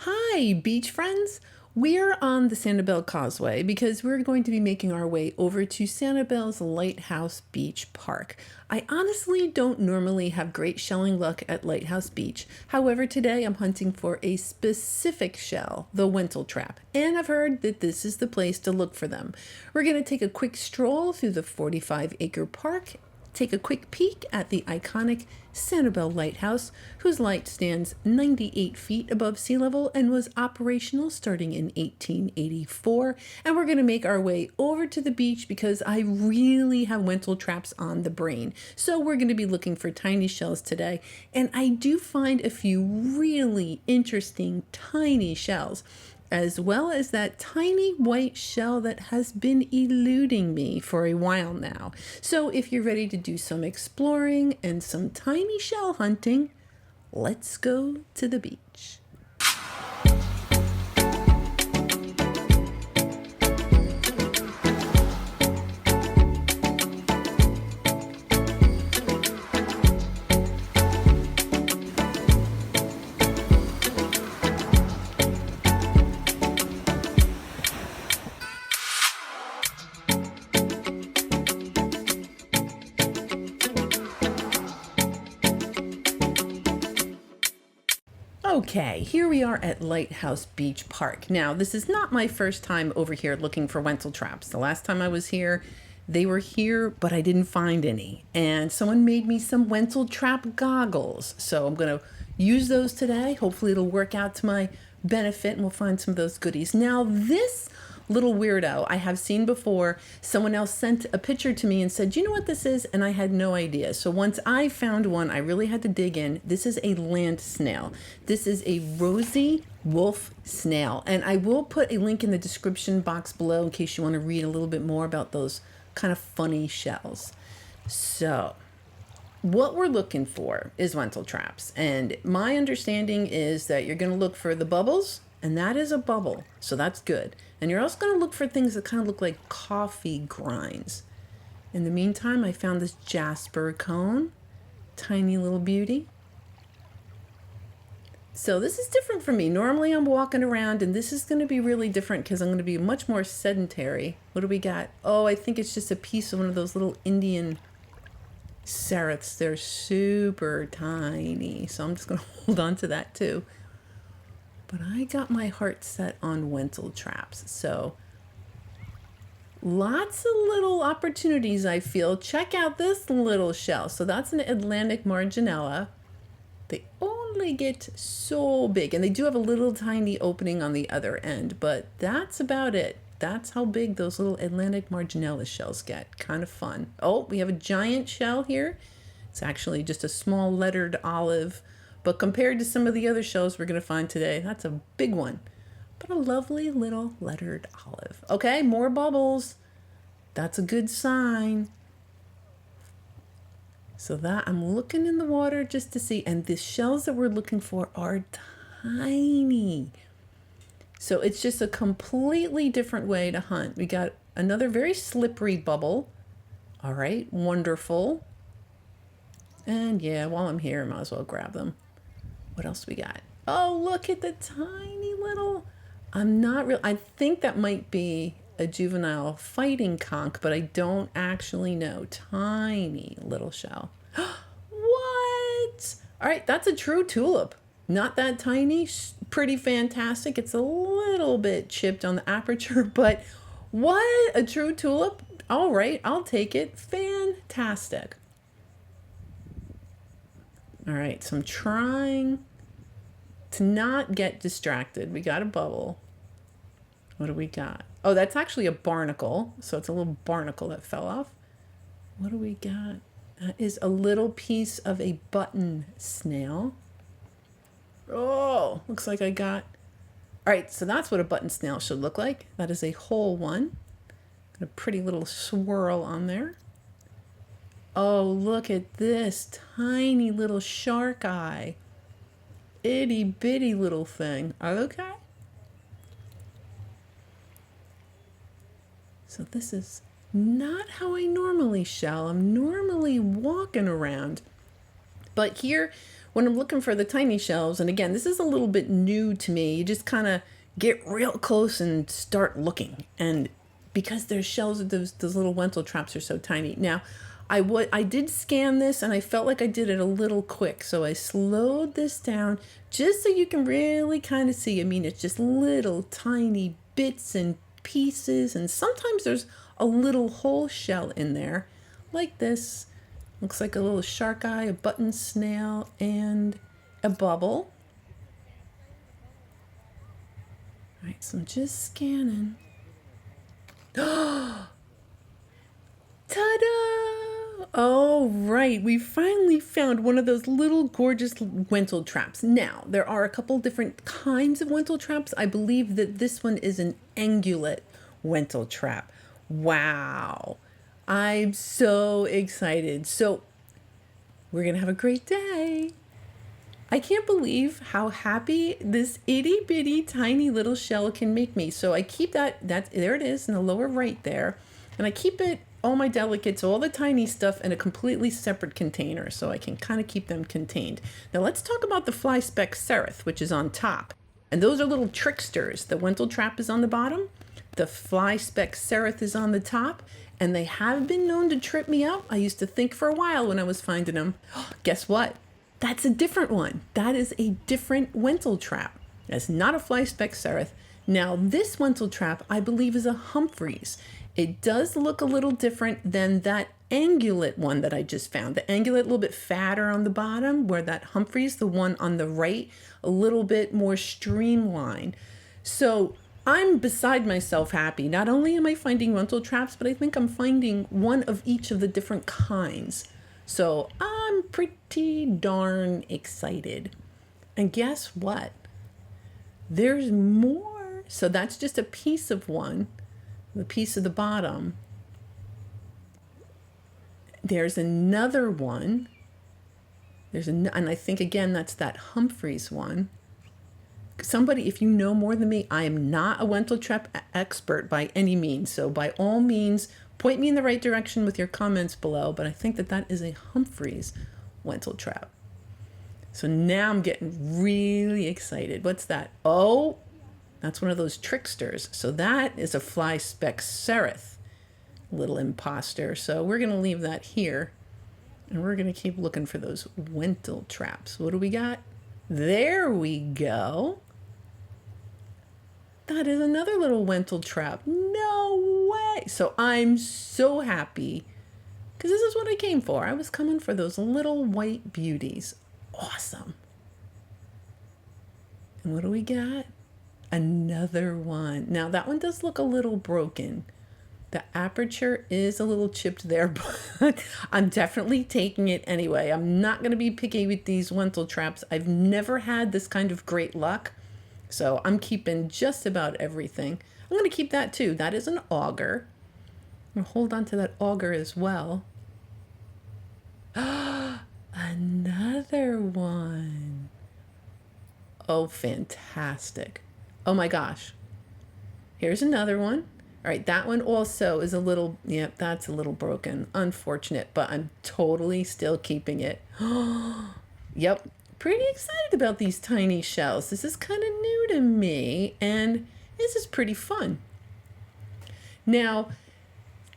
Hi, beach friends. We're on the Sanibel Causeway because we're going to be making our way over to Sanibel's Lighthouse Beach Park. I honestly don't normally have great shelling luck at Lighthouse Beach. However, today I'm hunting for a specific shell, the Lentil Trap, and I've heard that this is the place to look for them. We're going to take a quick stroll through the 45-acre park, take a quick peek at the iconic Sanibel Lighthouse, whose light stands 98 feet above sea level and was operational starting in 1884. And we're going to make our way over to the beach because I really have lentil traps on the brain. So we're going to be looking for tiny shells today. And I do find a few really interesting tiny shells, as well as that tiny white shell that has been eluding me for a while now. So if you're ready to do some exploring and some tiny shell hunting, let's go to the beach. Okay, here we are at Lighthouse Beach Park. Now, this is not my first time over here looking for lentil traps. The last time I was here, they were here, but I didn't find any. And someone made me some lentil trap goggles. So I'm going to use those today. Hopefully it'll work out to my benefit and we'll find some of those goodies. Now, this little weirdo I have seen before. Someone else sent a picture to me and said, "You know what this is?" And I had no idea. So once I found one, I really had to dig in. This is a land snail. This is a Rosy Wolf Snail. And I will put a link in the description box below in case you want to read a little bit more about those kind of funny shells. So what we're looking for is lentil traps. And my understanding is that you're going to look for the bubbles, and that is a bubble, so that's good. And you're also going to look for things that kind of look like coffee grinds. In the meantime, I found this jasper cone, tiny little beauty. So this is different for me. Normally I'm walking around, and this is going to be really different because I'm going to be much more sedentary. What do we got? Oh, I think it's just a piece of one of those little Indian sereths. They're super tiny, so I'm just going to hold on to that too. But I got my heart set on lentil traps. So lots of little opportunities, I feel. Check out this little shell. So that's an Atlantic Marginella. They only get so big, and they do have a little tiny opening on the other end, but that's about it. That's how big those little Atlantic Marginella shells get. Kind of fun. Oh, we have a giant shell here. It's actually just a small lettered olive. But compared to some of the other shells we're going to find today, that's a big one. But a lovely little lettered olive. Okay, more bubbles. That's a good sign. So that I'm looking in the water just to see. And the shells that we're looking for are tiny. So it's just a completely different way to hunt. We got another very slippery bubble. All right, wonderful. And yeah, while I'm here, I might as well grab them. What else we got? Oh, look at the tiny little, I think that might be a juvenile fighting conch, but I don't actually know. Tiny little shell. What? All right, that's a true tulip. Not that tiny, pretty fantastic. It's a little bit chipped on the aperture, but what? A true tulip? All right, I'll take it. Fantastic. All right, so I'm trying to not get distracted. We got a bubble. What do we got? Oh, that's actually a barnacle. So it's a little barnacle that fell off. What do we got? That is a little piece of a button snail. Oh, looks like I got... All right, so that's what a button snail should look like. That is a whole one. Got a pretty little swirl on there. Oh, look at this tiny little shark eye. Itty bitty little thing. Okay. So this is not how I normally shell. I'm normally walking around. But here, when I'm looking for the tiny shells, and again, this is a little bit new to me, you just kind of get real close and start looking. And because there's shells, those little Lentil traps are so tiny. Now, I did scan this and I felt like I did it a little quick. So I slowed this down just so you can really kind of see. I mean, it's just little tiny bits and pieces. And sometimes there's a little whole shell in there like this. Looks like a little shark eye, a button snail, and a bubble. All right, so I'm just scanning. Ta-da! Oh, right. We finally found one of those little gorgeous Lentil traps. Now, there are a couple different kinds of Lentil traps. I believe that this one is an angulate Lentil trap. Wow. I'm so excited. So we're going to have a great day. I can't believe how happy this itty bitty tiny little shell can make me. So I keep that there it is in the lower right there. And I keep it, all my delicates, all the tiny stuff in a completely separate container so I can kind of keep them contained. Now let's talk about the fly speck cerith, which is on top. And those are little tricksters. The Lentil trap is on the bottom. The fly speck cerith is on the top. And they have been known to trip me up. I used to think for a while when I was finding them, guess what? That's a different one. That is a different Lentil trap. That's not a fly speck cerith. Now this Lentil trap, I believe, is a Humphreys. It does look a little different than that angulate one that I just found. The angulate a little bit fatter on the bottom, where that Humphreys, the one on the right, a little bit more streamlined. So I'm beside myself happy. Not only am I finding Lentil traps, but I think I'm finding one of each of the different kinds. So I'm pretty darn excited. And guess what? There's more. So that's just a piece of one, the piece of the bottom. There's another one. And I think again, that's that Humphreys one. Somebody, if you know more than me, I am not a Lentil trap expert by any means. So by all means, point me in the right direction with your comments below, but I think that is a Humphreys Lentil trap. So now I'm getting really excited. What's that? Oh, that's one of those tricksters. So that is a fly speck cerith, little imposter. So we're going to leave that here, and we're going to keep looking for those Lentil traps. What do we got? There we go. That is another little Lentil trap. No way. So I'm so happy because this is what I came for. I was coming for those little white beauties. Awesome. And what do we got? Another one. Now that one does look a little broken. The aperture is a little chipped there, but I'm definitely taking it anyway. I'm not going to be picky with these Lentil traps. I've never had this kind of great luck. So I'm keeping just about everything. I'm going to keep that too. That is an auger. I'm going to hold on to that auger as well. Another one. Oh, fantastic. Oh my gosh. Here's another one. All right, that one also is a little, yep, that's a little broken. Unfortunate, but I'm totally still keeping it. Yep. Pretty excited about these tiny shells. This is kind of new to me, and this is pretty fun. Now,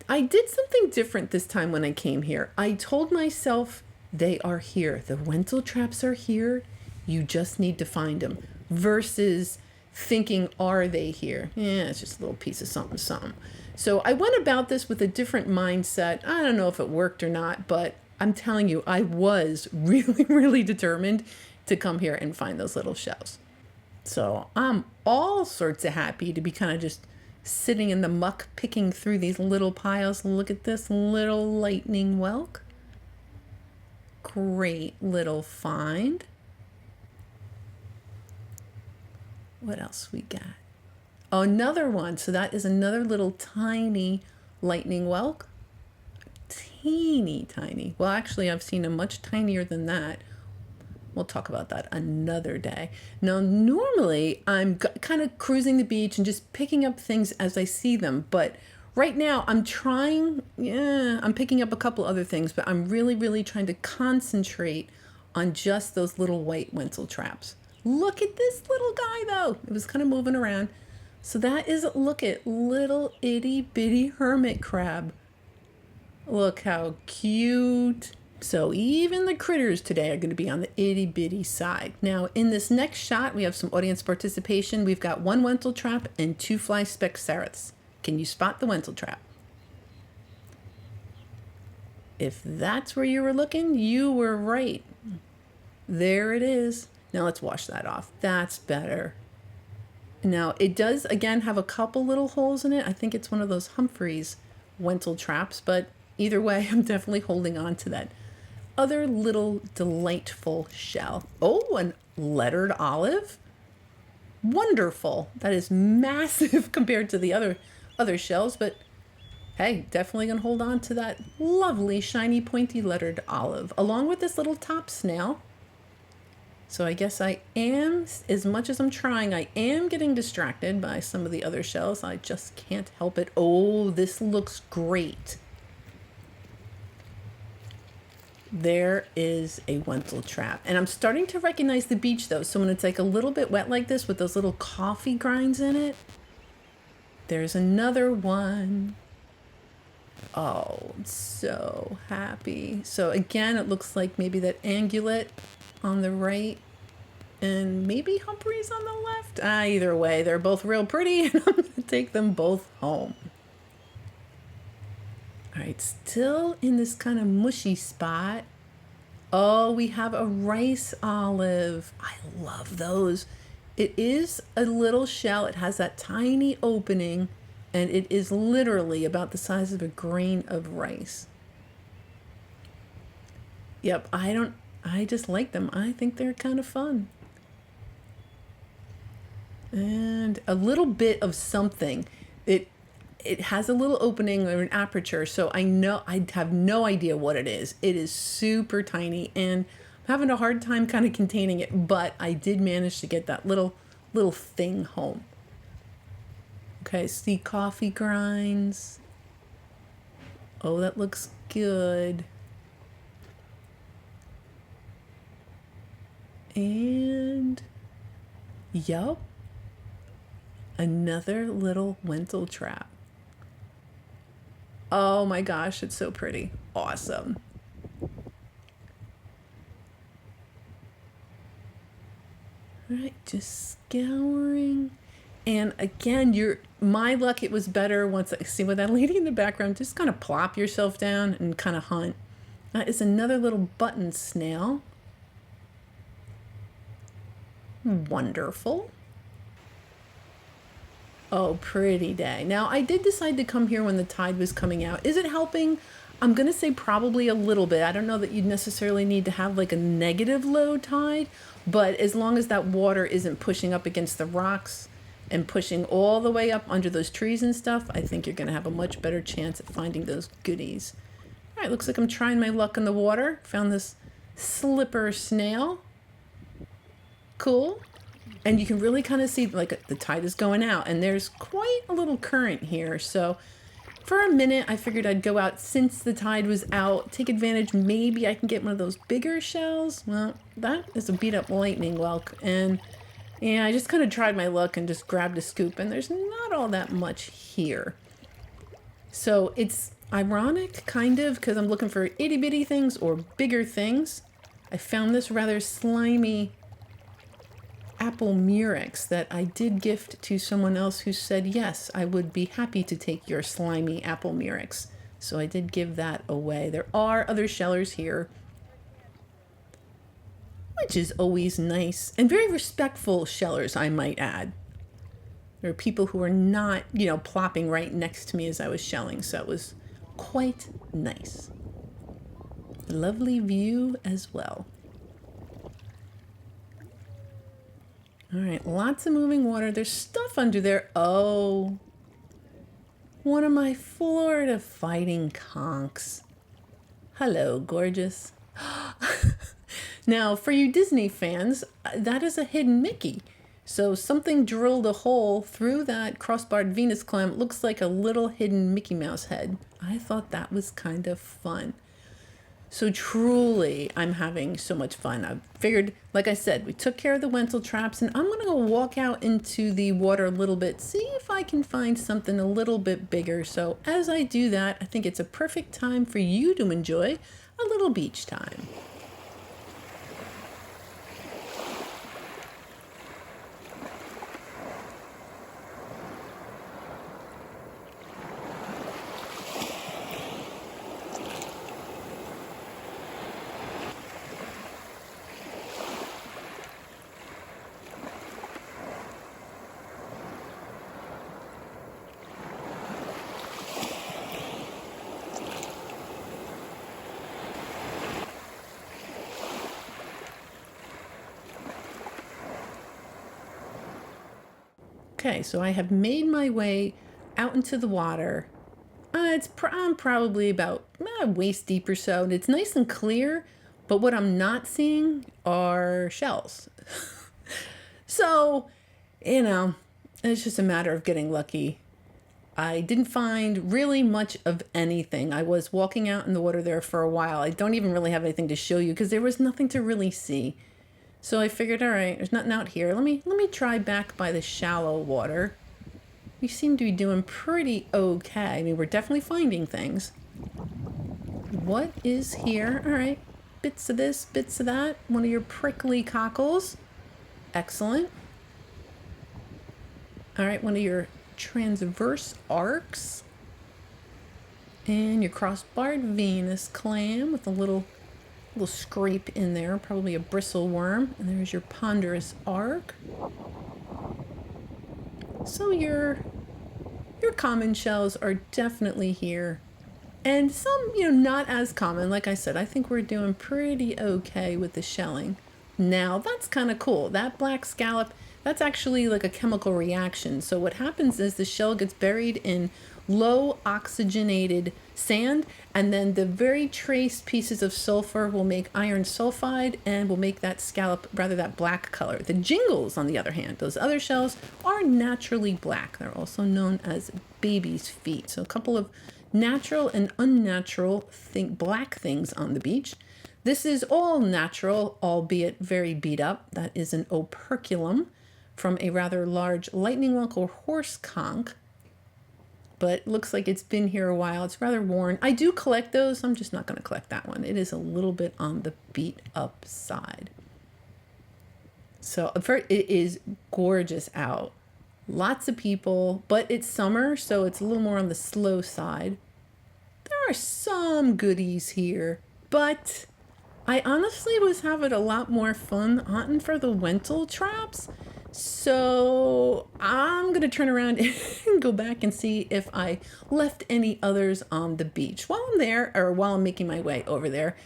I did something different this time when I came here. I told myself they are here. The Lentil traps are here. You just need to find them. Versus thinking, are they here? Yeah, it's just a little piece of something, something. So I went about this with a different mindset. I don't know if it worked or not, but I'm telling you, I was really, really determined to come here and find those little shells. So I'm all sorts of happy to be kind of just sitting in the muck, picking through these little piles. Look at this little lightning whelk. Great little find. What else we got? Oh, another one. So that is another little tiny lightning whelk. Teeny tiny. Well, actually, I've seen a much tinier than that. We'll talk about that another day. Now, normally I'm kind of cruising the beach and just picking up things as I see them. But right now I'm trying, I'm picking up a couple other things, but I'm really, really trying to concentrate on just those little white Lentil traps. Look at this little guy though. It was kind of moving around. So that is, look at little itty bitty hermit crab. Look how cute. So even the critters today are going to be on the itty bitty side. Now in this next shot, we have some audience participation. We've got one Lentil trap and two fly speck ceriths. Can you spot the Lentil trap? If that's where you were looking, you were right. There it is. Now let's wash that off. That's better. Now it does again have a couple little holes in it. I think it's one of those Humphreys Lentil traps, but either way, I'm definitely holding on to that other little delightful shell. Oh, an lettered olive. Wonderful. That is massive compared to the other shells, but hey, definitely gonna hold on to that lovely shiny pointy lettered olive along with this little top snail. So I guess I am, as much as I'm trying, I am getting distracted by some of the other shells. I just can't help it. Oh, this looks great. There is a Lentil trap. And I'm starting to recognize the beach though. So when it's like a little bit wet like this with those little coffee grinds in it, there's another one. Oh, I'm so happy. So again, it looks like maybe that angulate on the right and maybe Humphreys on the left. Either way, they're both real pretty and I'm gonna take them both home. All right, still in this kind of mushy spot. Oh, we have a rice olive. I love those. It is a little shell. It has that tiny opening and it is literally about the size of a grain of rice. Yep, I just like them. I think they're kind of fun. And a little bit of something. It has a little opening or an aperture, so I have no idea what it is. It is super tiny and I'm having a hard time kind of containing it, but I did manage to get that little thing home. Okay, see coffee grinds. Oh, that looks good. And yup, another little Lentil trap. Oh my gosh, it's so pretty. Awesome. All right, just scouring. And again, my luck, it was better once I see with that lady in the background, just kind of plop yourself down and kind of hunt. That is another little button snail. Wonderful. Oh, pretty day. Now, I did decide to come here when the tide was coming out. Is it helping? I'm going to say probably a little bit. I don't know that you necessarily need to have like a negative low tide, but as long as that water isn't pushing up against the rocks and pushing all the way up under those trees and stuff, I think you're going to have a much better chance at finding those goodies. All right, looks like I'm trying my luck in the water. Found this slipper snail. Cool. And you can really kind of see like the tide is going out and there's quite a little current here. So for a minute, I figured I'd go out since the tide was out, take advantage. Maybe I can get one of those bigger shells. Well, that is a beat up lightning whelk. And yeah, I just kind of tried my luck and just grabbed a scoop and there's not all that much here. So it's ironic kind of because I'm looking for itty bitty things or bigger things. I found this rather slimy apple murex that I did gift to someone else who said, yes, I would be happy to take your slimy apple murex. So I did give that away. There are other shellers here, which is always nice and very respectful shellers, I might add. There are people who are not, plopping right next to me as I was shelling. So it was quite nice. Lovely view as well. All right, lots of moving water. There's stuff under there. Oh, one of my Florida fighting conchs. Hello, gorgeous. Now, for you Disney fans, that is a hidden Mickey. So something drilled a hole through that crossbarred Venus clam. It looks like a little hidden Mickey Mouse head. I thought that was kind of fun. So truly, I'm having so much fun. I figured, like I said, we took care of the Lentil Traps, and I'm going to go walk out into the water a little bit, see if I can find something a little bit bigger. So as I do that, I think it's a perfect time for you to enjoy a little beach time. Okay, so I have made my way out into the water. I'm probably about waist deep or so, and it's nice and clear, but what I'm not seeing are shells. So, you know, it's just a matter of getting lucky. I didn't find really much of anything. I was walking out in the water there for a while. I don't even really have anything to show you because there was nothing to really see. So I figured, all right, there's nothing out here. Let me try back by the shallow water. We seem to be doing pretty okay. I mean, we're definitely finding things. What is here? All right, bits of this, bits of that. One of your prickly cockles. Excellent. All right, one of your transverse arcs. And your cross-barred Venus clam with a little scrape in there, probably a bristle worm. And there's your ponderous arc. So your common shells are definitely here. And some, not as common. Like I said, I think we're doing pretty okay with the shelling. Now, that's kind of cool. That black scallop, that's actually like a chemical reaction. So what happens is the shell gets buried in low oxygenated sand, and then the very trace pieces of sulfur will make iron sulfide and will make that scallop, rather that black color. The jingles, on the other hand, those other shells are naturally black. They're also known as baby's feet. So a couple of natural and unnatural black things on the beach. This is all natural, albeit very beat up. That is an operculum from a rather large lightning whelk or horse conch, but it looks like it's been here a while. It's rather worn. I do collect those. I'm just not going to collect that one. It is a little bit on the beat up side. So it is gorgeous out. Lots of people, but it's summer, so it's a little more on the slow side. There are some goodies here, but I honestly was having a lot more fun hunting for the Lentil Traps. So I'm going to turn around and go back and see if I left any others on the beach. While I'm there, or while I'm making my way over there,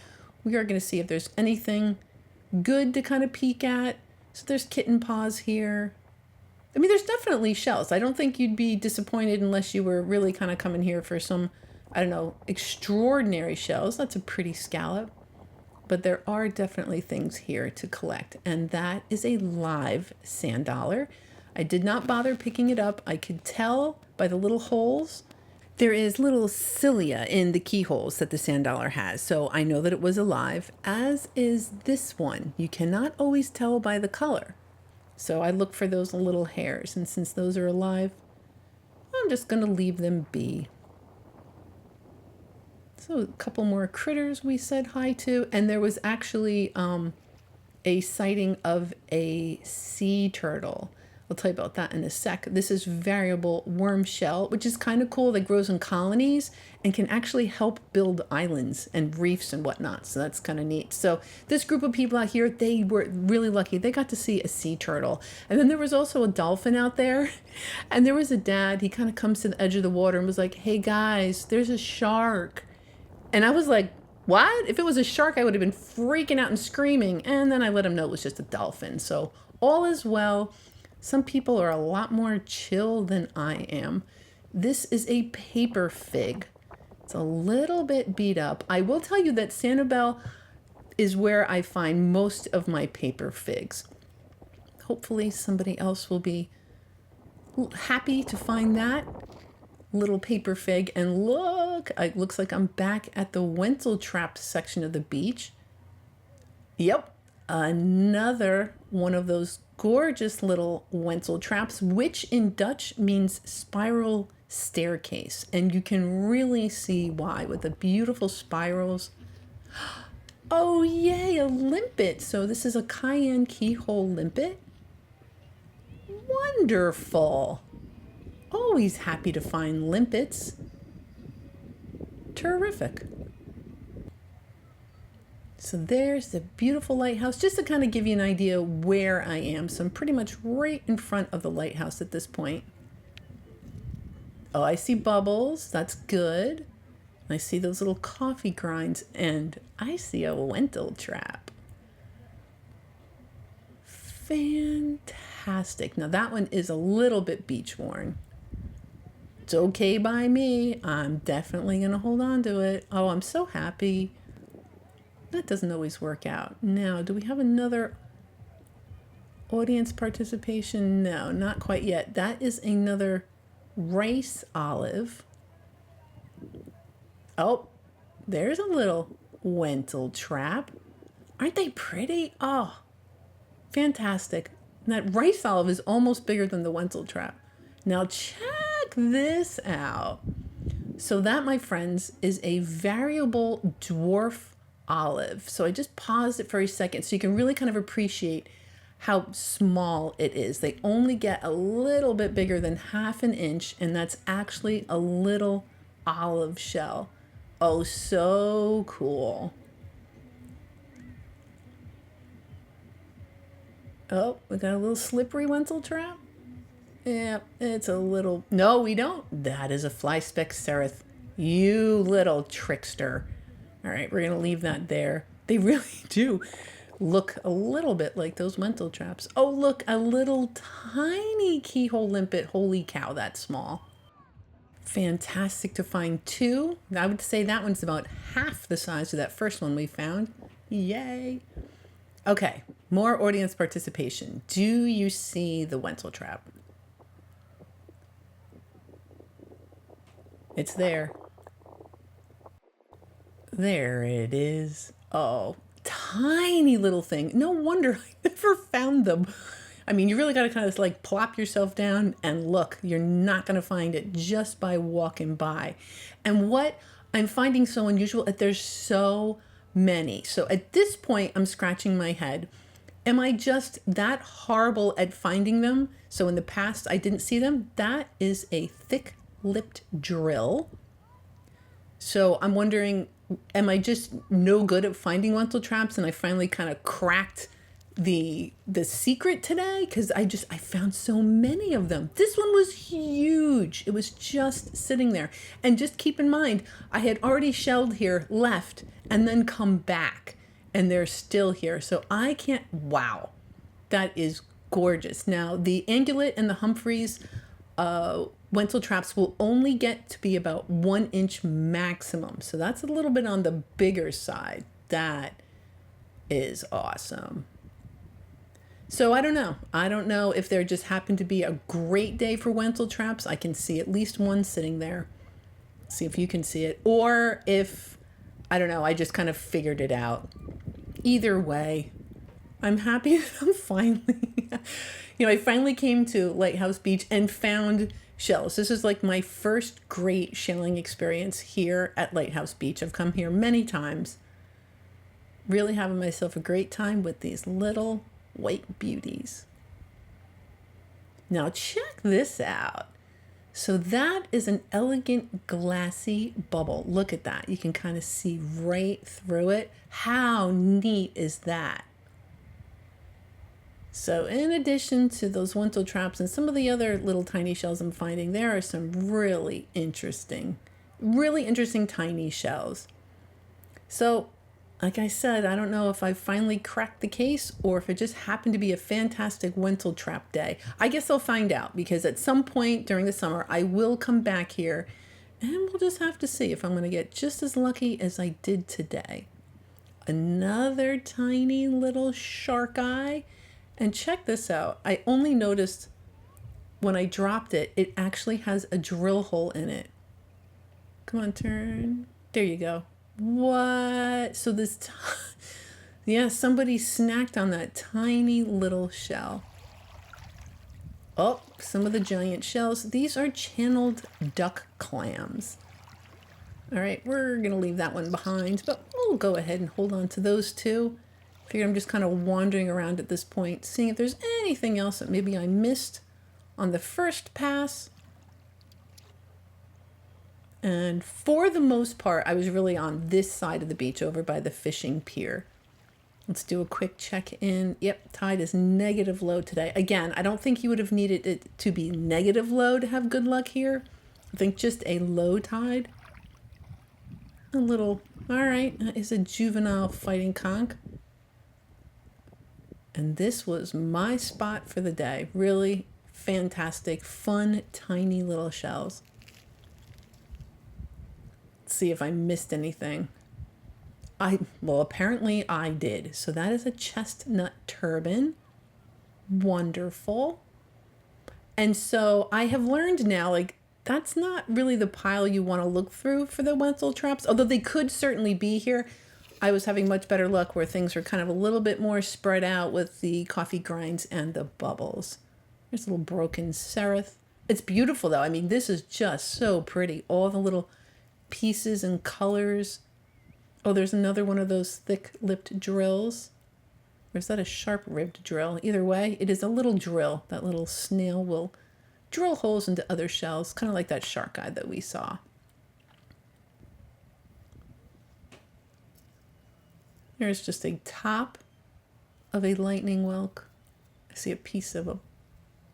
we are going to see if there's anything good to kind of peek at. So there's kitten paws here. I mean, there's definitely shells. I don't think you'd be disappointed unless you were really kind of coming here for some, I don't know, extraordinary shells. That's a pretty scallop. But there are definitely things here to collect. And that is a live sand dollar. I did not bother picking it up. I could tell by the little holes. There is little cilia in the keyholes that the sand dollar has. So I know that it was alive, as is this one. You cannot always tell by the color. So I look for those little hairs. And since those are alive, I'm just going to leave them be. So a couple more critters we said hi to. And there was actually a sighting of a sea turtle. I'll tell you about that in a sec. This is variable worm shell, which is kind of cool. That grows in colonies and can actually help build islands and reefs and whatnot. So that's kind of neat. So this group of people out here, they were really lucky. They got to see a sea turtle. And then there was also a dolphin out there. And there was a dad. He kind of comes to the edge of the water and was like, "Hey guys, there's a shark." And I was like, what? If it was a shark, I would have been freaking out and screaming. And then I let him know it was just a dolphin. So all is well. Some people are a lot more chill than I am. This is a paper fig. It's a little bit beat up. I will tell you that Sanibel is where I find most of my paper figs. Hopefully somebody else will be happy to find that. little paper fig, and look, it looks like I'm back at the Lentil Trap section of the beach. Yep, another one of those gorgeous little Lentil Traps, which in Dutch means spiral staircase. And you can really see why with the beautiful spirals. Oh, yay, a limpet. So this is a cayenne keyhole limpet. Wonderful. Always happy to find limpets. Terrific. So there's the beautiful lighthouse, just to kind of give you an idea where I am. So I'm pretty much right in front of the lighthouse at this point. Oh, I see bubbles. That's good. I see those little coffee grinds, and I see a lentil trap. Fantastic. Now that one is a little bit beach worn. It's okay by me. I'm definitely going to hold on to it. Oh, I'm so happy. That doesn't always work out. Now, do we have another audience participation? No, not quite yet. That is another rice olive. Oh, there's a little lentil trap. Aren't they pretty? Oh, fantastic. And that rice olive is almost bigger than the lentil trap. Now check this out. So that, my friends, is a variable dwarf olive. So I just paused it for a second so you can really kind of appreciate how small it is. They only get a little bit bigger than ½ an inch, and that's actually a little olive shell. Oh, so cool. Oh, we got a little slippery lentil trap. Yeah, it's a little... No, we don't. That is a fly speck cerith. You little trickster. All right, we're going to leave that there. They really do look a little bit like those lentil traps. Oh, look, a little tiny keyhole limpet. Holy cow, that's small. Fantastic to find two. I would say that one's about half the size of that first one we found. Yay. Okay, more audience participation. Do you see the lentil trap? It's there. There it is. Oh, tiny little thing. No wonder I never found them. I mean, you really got to kind of like plop yourself down and look. You're not going to find it just by walking by. And what I'm finding so unusual, that there's so many. So at this point, I'm scratching my head. Am I just that horrible at finding them? So in the past, I didn't see them. That is a thick-lipped drill. So I'm wondering, am I just no good at finding lentil traps, and I finally kind of cracked the secret today? Because I found so many of them. This one was huge. It was just sitting there. And just keep in mind, I had already shelled here, left, and then come back, and they're still here. So I can't... Wow, that is gorgeous. Now the Angulate and the Humphreys lentil traps will only get to be about 1 inch maximum. So that's a little bit on the bigger side. That is awesome. So I don't know. I don't know if there just happened to be a great day for lentil traps. I can see at least one sitting there. See if you can see it. Or if, I don't know, I just kind of figured it out. Either way, I'm happy that I'm finally, I finally came to Lighthouse Beach and found shells. This is like my first great shelling experience here at Lighthouse Beach. I've come here many times. Really having myself a great time with these little white beauties. Now check this out. So that is an elegant glassy bubble. Look at that. You can kind of see right through it. How neat is that? So in addition to those lentil traps and some of the other little tiny shells I'm finding, there are some really interesting tiny shells. So like I said, I don't know if I finally cracked the case or if it just happened to be a fantastic lentil trap day. I guess I'll find out, because at some point during the summer, I will come back here and we'll just have to see if I'm going to get just as lucky as I did today. Another tiny little shark eye. And check this out. I only noticed when I dropped it, it actually has a drill hole in it. Come on, turn. There you go. What? So this, yeah, somebody snacked on that tiny little shell. Oh, some of the giant shells. These are channeled duck clams. All right, we're gonna leave that one behind, but we'll go ahead and hold on to those two. Figure I'm just kind of wandering around at this point, seeing if there's anything else that maybe I missed on the first pass. And for the most part, I was really on this side of the beach over by the fishing pier. Let's do a quick check-in. Yep, tide is negative low today. Again, I don't think you would have needed it to be negative low to have good luck here. I think just a low tide. A little, all right, that is a juvenile fighting conch. And this was my spot for the day. Really fantastic, fun, tiny little shells. Let's see if I missed anything. Well, apparently I did. So that is a chestnut turban. Wonderful. And so I have learned now, like, that's not really the pile you want to look through for the wentletraps, although they could certainly be here. I was having much better luck where things were kind of a little bit more spread out with the coffee grinds and the bubbles. There's a little broken seraph. It's beautiful though. I mean, this is just so pretty. All the little pieces and colors. Oh, there's another one of those thick-lipped drills. Or is that a sharp-ribbed drill? Either way, it is a little drill. That little snail will drill holes into other shells, kind of like that shark eye that we saw. There's just a top of a lightning whelk. I see a piece of a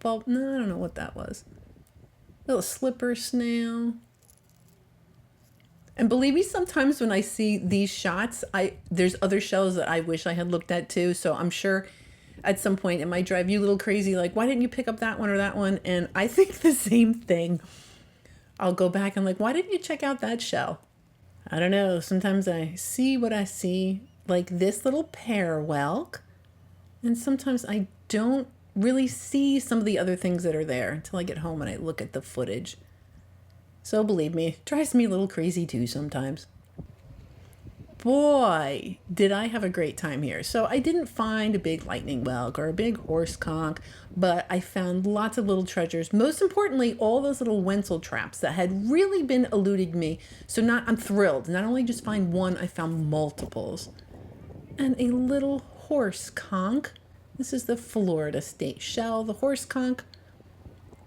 bulb. No, I don't know what that was. Little slipper snail. And believe me, sometimes when I see these shots, there's other shells that I wish I had looked at too. So I'm sure at some point it might drive you a little crazy. Like, why didn't you pick up that one or that one? And I think the same thing. I'll go back and like, why didn't you check out that shell? I don't know. Sometimes I see what I see, like this little pear whelk. And sometimes I don't really see some of the other things that are there until I get home and I look at the footage. So believe me, it drives me a little crazy too sometimes. Boy, did I have a great time here. So I didn't find a big lightning whelk or a big horse conch, but I found lots of little treasures. Most importantly, all those little wentletraps that had really been eluding me. So I'm thrilled. Not only just find one, I found multiples. And a little horse conch. This is the Florida State shell, the horse conch.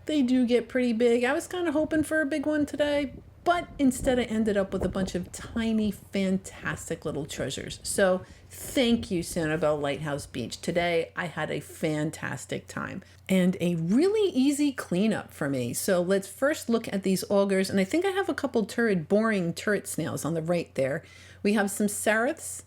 They do get pretty big. I was kind of hoping for a big one today, but instead I ended up with a bunch of tiny, fantastic little treasures. So thank you, Sanibel Lighthouse Beach. Today I had a fantastic time and a really easy cleanup for me. So let's first look at these augers. And I think I have a couple boring turret snails on the right there. We have some seraphs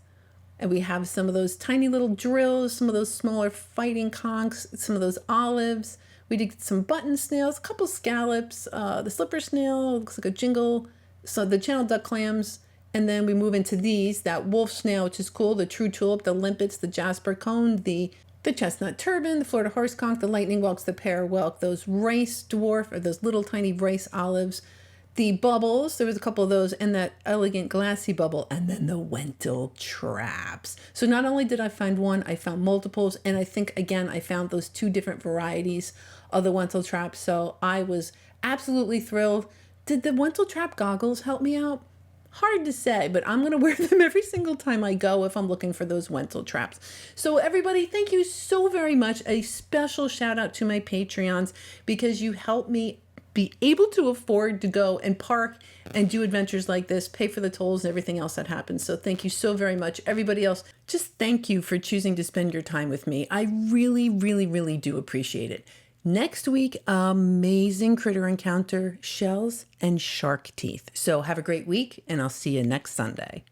and we have some of those tiny little drills, some of those smaller fighting conchs, some of those olives. We did some button snails, a couple scallops, the slipper snail, looks like a jingle, so the channel duck clams, and then we move into these, that wolf snail, which is cool, the true tulip, the limpets, the jasper cone, the chestnut turban, the Florida horse conch, the lightning whelks, the pear whelk, those rice dwarf, or those little tiny rice olives, the bubbles, there was a couple of those, and that elegant glassy bubble, and then the Lentil Traps. So not only did I find one, I found multiples, and I think, again, I found those two different varieties of the Wentletrap. So I was absolutely thrilled. Did the Wentletrap goggles help me out? Hard to say, but I'm going to wear them every single time I go if I'm looking for those Wentletraps. So everybody, thank you so very much. A special shout out to my Patreons because you help me be able to afford to go and park and do adventures like this, pay for the tolls and everything else that happens. So thank you so very much. Everybody else, just thank you for choosing to spend your time with me. I really, really, really do appreciate it. Next week, amazing critter encounter, shells and shark teeth. So have a great week and I'll see you next Sunday.